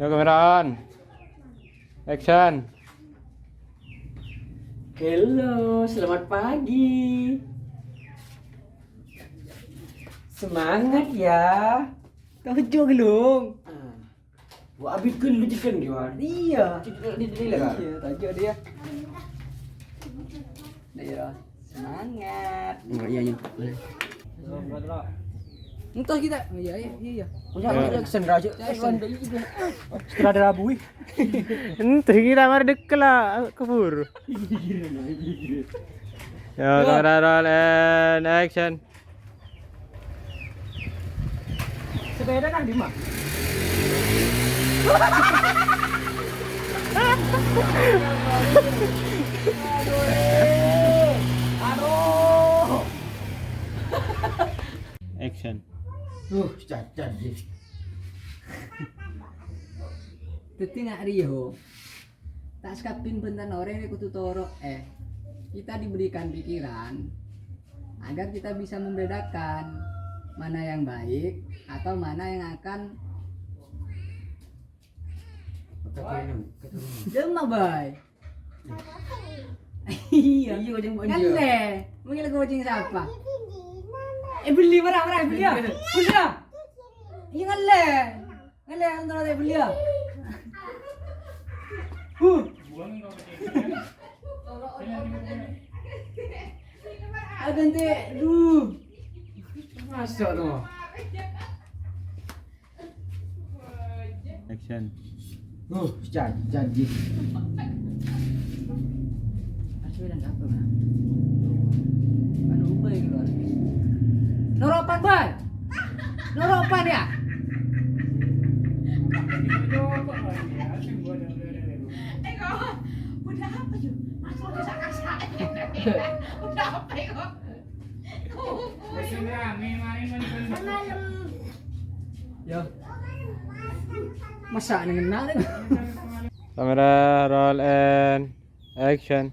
Yo kamera on. Action. Halo, selamat pagi. Semangat ya. Kau hujung gelung. Gua abiskan lu chicken dia. Iya. Ini lah. Iya, tajuk dia. Iya. Semangat. Enggak iya iya. Entah kita. Iya, iya. Punya kita sendra aja. Sutradara bui. Ente kita mari dek lah kebur. Yo kamera roll and action. Sepeda kan di mana? Aduh. Action. Cacat je. Teti nak Rio. Tak sekapin bentan orang kutu toro. Kita diberikan pikiran agar kita bisa membedakan mana yang baik atau mana yang akan Demam bay. Iya. Iya macam Kan deh. Mungkin lagu kucing siapa? Beli marah beli ya. Beli ya. Iya kan le. Kan le untuk ada beli ya. Ganti duh. Masuk tu. Action. Cacat je. Asal dan apa kan? Mana ubah keluar. Noropan bay. Noropan ya. Udah apa Ju? Masuk udah kasar. Udah apa kok? Yo. Masa nengenal deh. Kamera roll and action.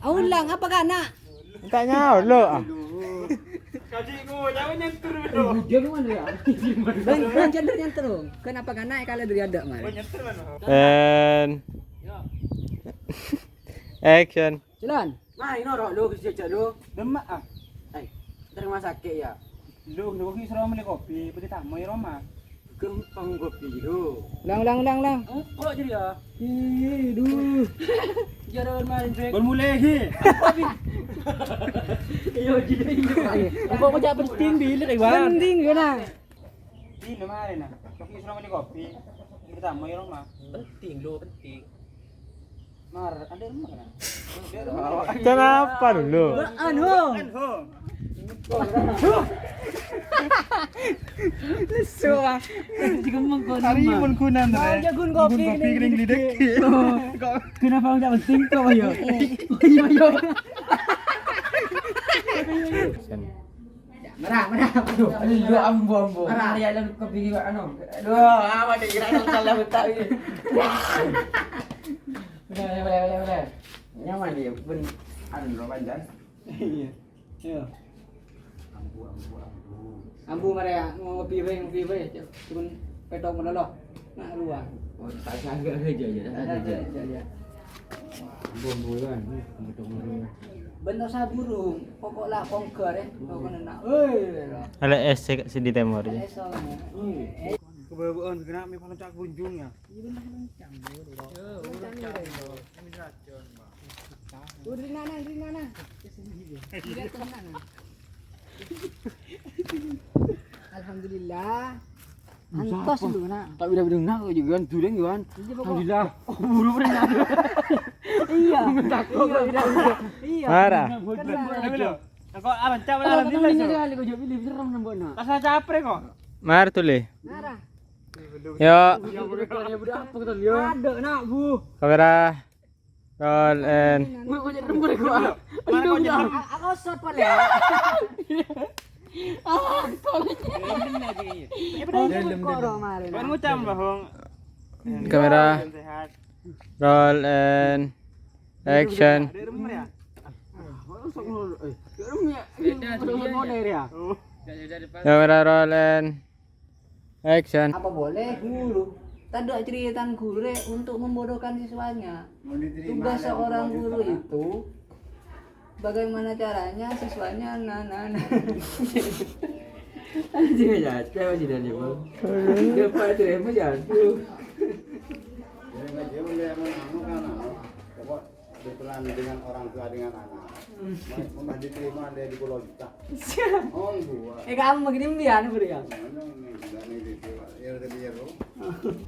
Ulang apa kan nak? Tanya lo ah. Dia mana ya? Dan jangan terus. Kenapa kan naik kalau dari ada mah? And action. Jalan. Mai norok lu ke cacat lu. Demak ah. Terima sakit ya. Lu ki suruh beli kopi, beli tamu ya Roma. Gempang kopi lu. Ulang. Kok jadi ya? Duh. Jangan main break. Bol mulai ki. Yo jadi. Apa macam penting bila penting kena. Di kemarin nah. Kopi suruh beli kopi, beli tamu ya Roma. Penting lu penting. Mar, ada rumah kan? Kenapa dulu? Anu. Lesu ah. Jika mengkon. Hari pun kunan Ah, jagun kopi kering lidek. Kenapa enggak penting kau ya? Iya. Action. Merah. Lu ambo. Merah ya lu kopi juga anu. Aduh, amat dikira salah betul ini. Boleh. Nyaman dia pun anu lo panjang. Iya. Yo. Ambu marea ngopi we. Cuman petok meloloh. Nak luar. Oh, tak agak aja ya. Ya. Ambo kan. Betul. Bentuk saburung, pokoklah pongker ya. Kau kena nak. Ada es di timur aja. Kebaguan kena mi paling cak kunjung ya. Ringan. Alhamdulillah. Antos lu nak. Tak beda-beda nak juga kan dureng kan. Alhamdulillah. Buru pernah. Iya. Iya. Marah. Kok aran cak Kalau kita pilih sekali kau jawab pilih serang nambah nak. Pasal capre kok. Mar tuli. Marah. Yo Ya budak apa kita lihat. Ada nak bu. kamera roll and Kau jadi rembur gua. Mana kau jadi Aku shot pada. Kau ngucam bahong. kamera Sehat. roll and action. Ada rumah ya? Kamera roll and action. Apa boleh dulu? Tadi ceritaan guru untuk membodohkan siswanya. Tugas seorang guru itu bagaimana caranya siswanya nah. Anjing aja, cewek sih dari bang. Dia pada terima jatuh. Dia mengamuk kan, coba berperan dengan orang tua dengan anak. Mau diterima dia di Pulau Juta. Oh gua. Kamu begini biar beri ya.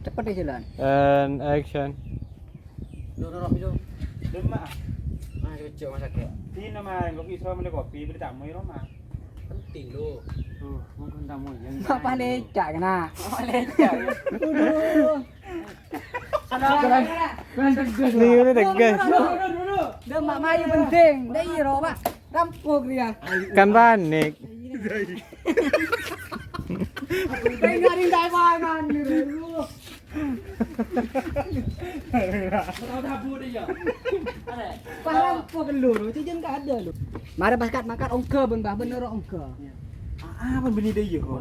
Cepat deh jalan. And action. Demak. Nah, kecil masa kayak Di nama kopi Isra meni kopi beli tamu ya Roma. penting lo. Tuh, mungkin tamu yang. Apa lecak kena? Ini udah tegas. Udah mak mayu penting. Dah iro pak. Rampok dia. Kan panik. Dengarin dari pangan dulu. Paham kok keluru, itu jangan ada lu. Mari baskat makan ongke ben bener ongke. Apa beli dia ya kok?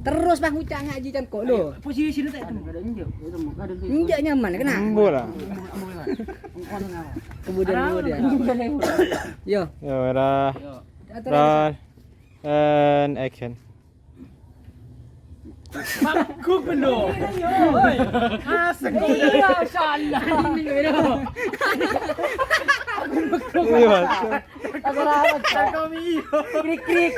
Terus bang ucap ngaji kan kok lu. Posisi sini tak ada injak. Itu muka ada. Injak nyaman kena. Embo lah. Kemudian. Yo. Ya udah. Roll. And action. Aku benar. Asik. Iya, salah. Ini mas. Krik.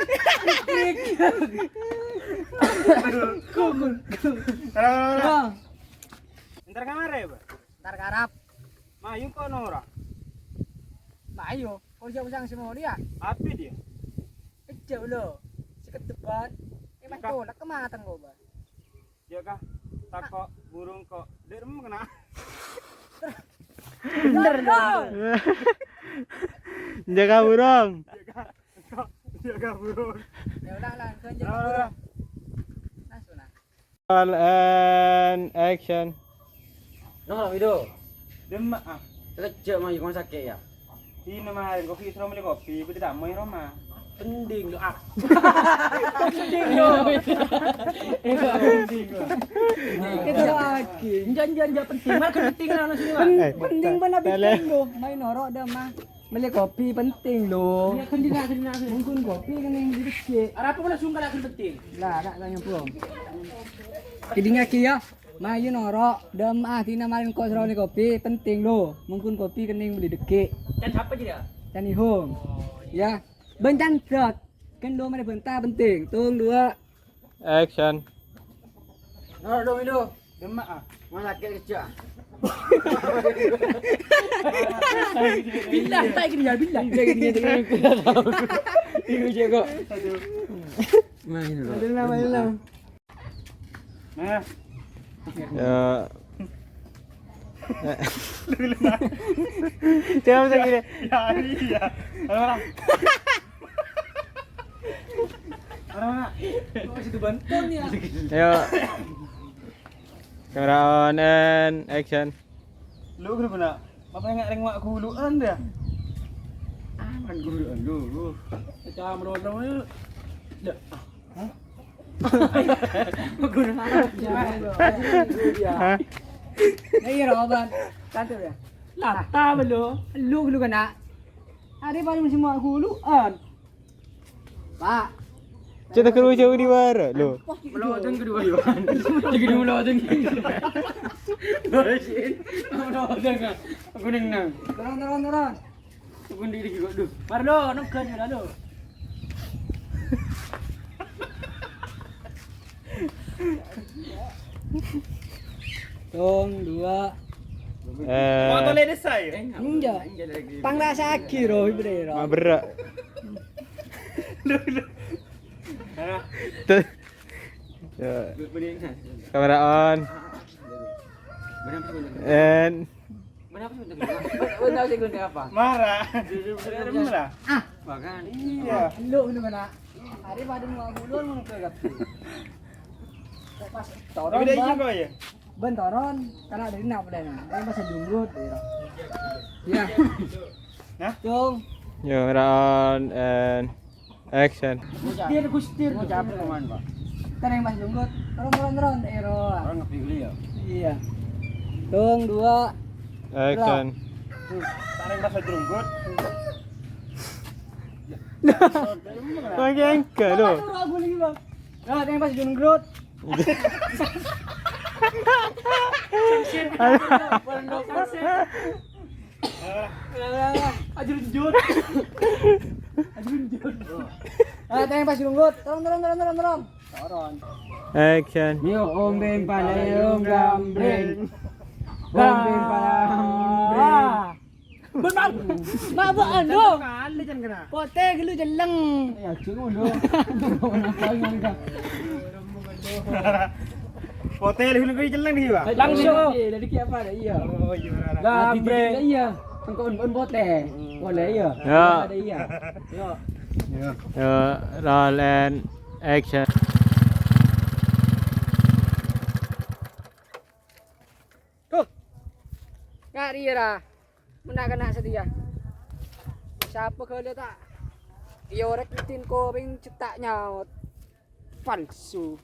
Ntar kamar ya, Pak? Ntar karap. Mayu kok Nora? Ayo, kau usang semua dia. Api dia. Kecil lo. Sikat depan. Emang tolak kematan kau, Bang. Ya kah? Takok burung kok. Dek rem kena. Bener dong. Jaga burung. Jaga burung. Ya udah lah, kerja burung. Langsung lah. Roll and action. Noh, video. Demak ah. Kecil mah yang sakit ya. Di nama kopi Isra meni kopi beli tamu ya Roma. Penting lo ah. Kita lagi. Jangan penting. Mana penting lah nasi ni. Penting benar penting lo. Main norok dah mah. Beli kopi penting lo. Ya kendina. Mungkin kopi kan yang dikit. Apa pun langsung kan penting. Lah, tak tanya pulang. Jadinya kia. Mayu norok, dem tina marin kok seroni kopi penting lo. Mungkin kopi kening beli dekik. Dan apa je dia? Dan ihong. Ya. Bencan trot. Kan do mana bentar penting. Tung dua. Action. Noh, dong video. Demak ah. Mana sakit kecil. Bila tak kena bila. Ibu je kok. Main dulu. Main lah. Nah, Ya. Jangan macam gini. ya iya. Mana? Mana? Masih tu bantuan ya. Ayo. Kamera on and action. Lu kenapa nak? Apa yang nggak mak guluan dia? Aman guru lu. Macam merodong ni. Dah. Hah? Ini Robert. Satu ya. Lah, ta belum. Lu kena. Hari baru semua guluan. Pak. Kita keluar jauh di luar lo. Melodong kedua Iwan. Jadi melodong. Melodong. Aku nang. Turun. Aku diri kok duh. Parlo, nak kan ya lo. Tung dua. Foto lady saya. Enggak. Panglah sakit roh ibrero. Ma berak. Nah, Tuh. Ya. Kamera on and Benar sih guna apa? marah. Rem lah. Bahkan Iya. Lu kena. Hari baru mau guluan mau ke gap. Pas Tapi dia izin kok ya. Bentoron karena dari nak pada nah. Ini masih junggut ya. Ya. Hah? Tung. yo kamera on and action. Tir gustir. mau capek kemana pak? Kan yang masih junggut. Turun ero. Orang nggak pilih ya. Iya. iya. Tung 2. Action. Tarik rasa jerunggut. Pakai engke lo. Aku lagi bang. Nah, tengok pas Jun Grot. Ajun. Ah, tengok pas Jun Grot. Turun. Action. Yo om bem palayong gambreng. Gambeng palang. Benang. Mabaan dong. Kali kan kena. Pote gelu jeleng. Ya cungu lo. Hotel hulung kau jeleng nih, Pak. Langsung. Dari kiapa ada iya. Oh, gimana? Gambreng. Iya. Engkau pote. Boleh iya. Ya. Ada iya. Yo. Roll and action. Ngari ra. Muna kena setia. Siapa kalau tak? Dia orang itin ko ping cetak nyaut. Palsu.